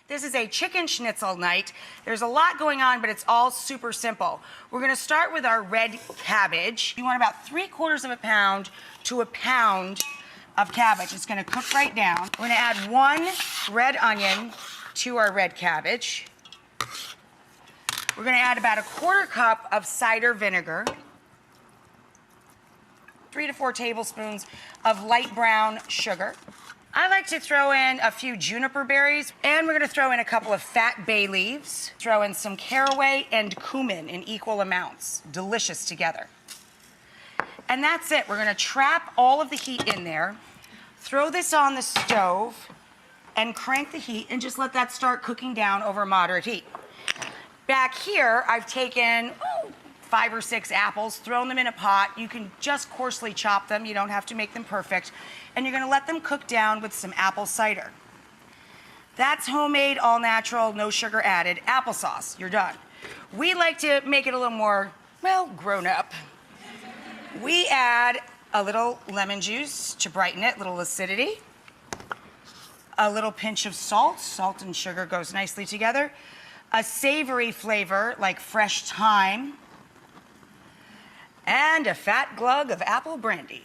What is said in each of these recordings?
This is a chicken schnitzel night. There's a lot going on, but it's all super simple. We're gonna start with our red cabbage. You want about 3/4 of a pound to a pound of cabbage. It's gonna cook right down. We're gonna add 1 red onion to our red cabbage. We're gonna add about 1/4 cup of cider vinegar, 3 to 4 tablespoons of light brown sugar. I like to throw in a few juniper berries, and we're gonna throw in a couple of fat bay leaves, throw in some caraway and cumin in equal amounts, delicious together. And that's it. We're gonna trap all of the heat in there, throw this on the stove, and crank the heat and just let that start cooking down over moderate heat. Back here, I've taken 5 or 6 apples, thrown them in a pot. You can just coarsely chop them. You don't have to make them perfect. And you're gonna let them cook down with some apple cider. That's homemade, all natural, no sugar added applesauce. You're done. We like to make it a little more, well, grown up. We add a little lemon juice to brighten it, a little acidity. A little pinch of salt. Salt and sugar goes nicely together. A savory flavor like fresh thyme. And a fat glug of apple brandy.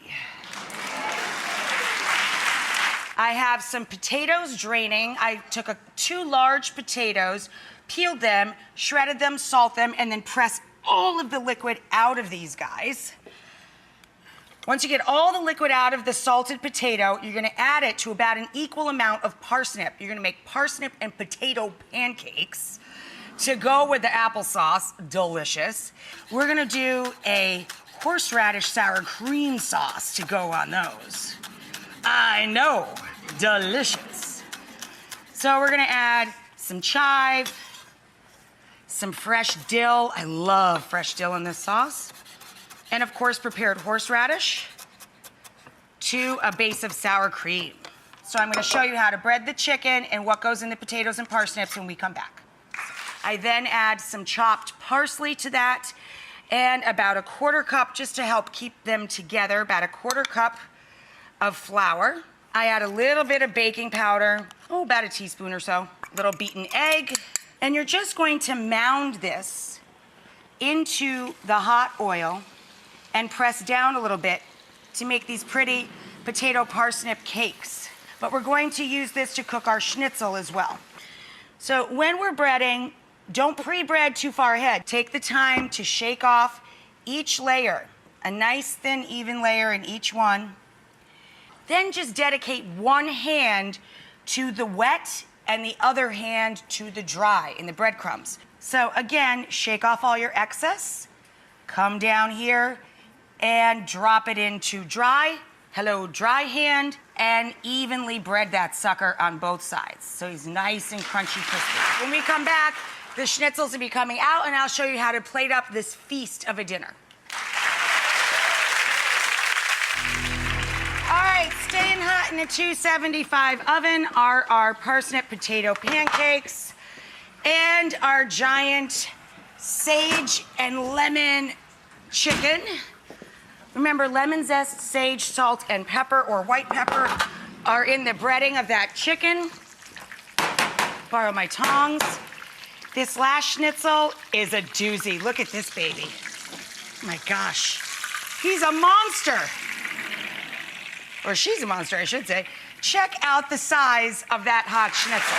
I have some potatoes draining. I took 2 large potatoes, peeled them, shredded them, salt them, and then pressed all of the liquid out of these guys. Once you get all the liquid out of the salted potato, you're gonna add it to about an equal amount of parsnip. You're gonna make parsnip and potato pancakes to go with the applesauce. Delicious. We're gonna do a horseradish sour cream sauce to go on those. I know, delicious. So we're gonna add some chive, some fresh dill. I love fresh dill in this sauce. And of course, prepared horseradish to a base of sour cream. So I'm gonna show you how to bread the chicken and what goes in the potatoes and parsnips when we come back. I then add some chopped parsley to that and about 1/4 cup, just to help keep them together, about 1/4 cup of flour. I add a little bit of baking powder, about a teaspoon or so, a little beaten egg, and you're just going to mound this into the hot oil and press down a little bit to make these pretty potato parsnip cakes. But we're going to use this to cook our schnitzel as well. So when we're breading, don't pre-bread too far ahead. Take the time to shake off each layer, a nice thin even layer in each one. Then just dedicate one hand to the wet and the other hand to the dry in the breadcrumbs. So again, shake off all your excess, come down here and drop it into dry. Hello, dry hand, and evenly bread that sucker on both sides. So he's nice and crunchy crispy. When we come back, the schnitzels will be coming out, and I'll show you how to plate up this feast of a dinner. All right, staying hot in a 275 oven are our parsnip potato pancakes and our giant sage and lemon chicken. Remember, lemon zest, sage, salt, and pepper or white pepper are in the breading of that chicken. Borrow my tongs. This last schnitzel is a doozy. Look at this baby. Oh my gosh. He's a monster. Or she's a monster, I should say. Check out the size of that hot schnitzel.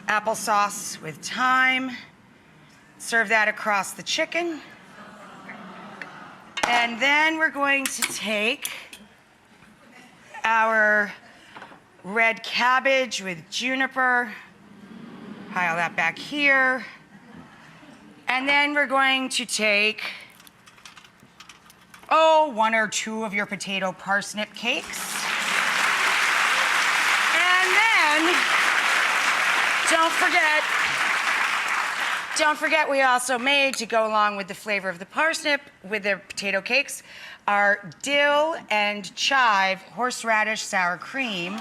Applesauce with thyme. Serve that across the chicken. And then we're going to take our red cabbage with juniper, pile that back here. And then we're going to take, 1 or 2 of your potato parsnip cakes. And then, don't forget we also made, to go along with the flavor of the parsnip with the potato cakes, our dill and chive horseradish sour cream.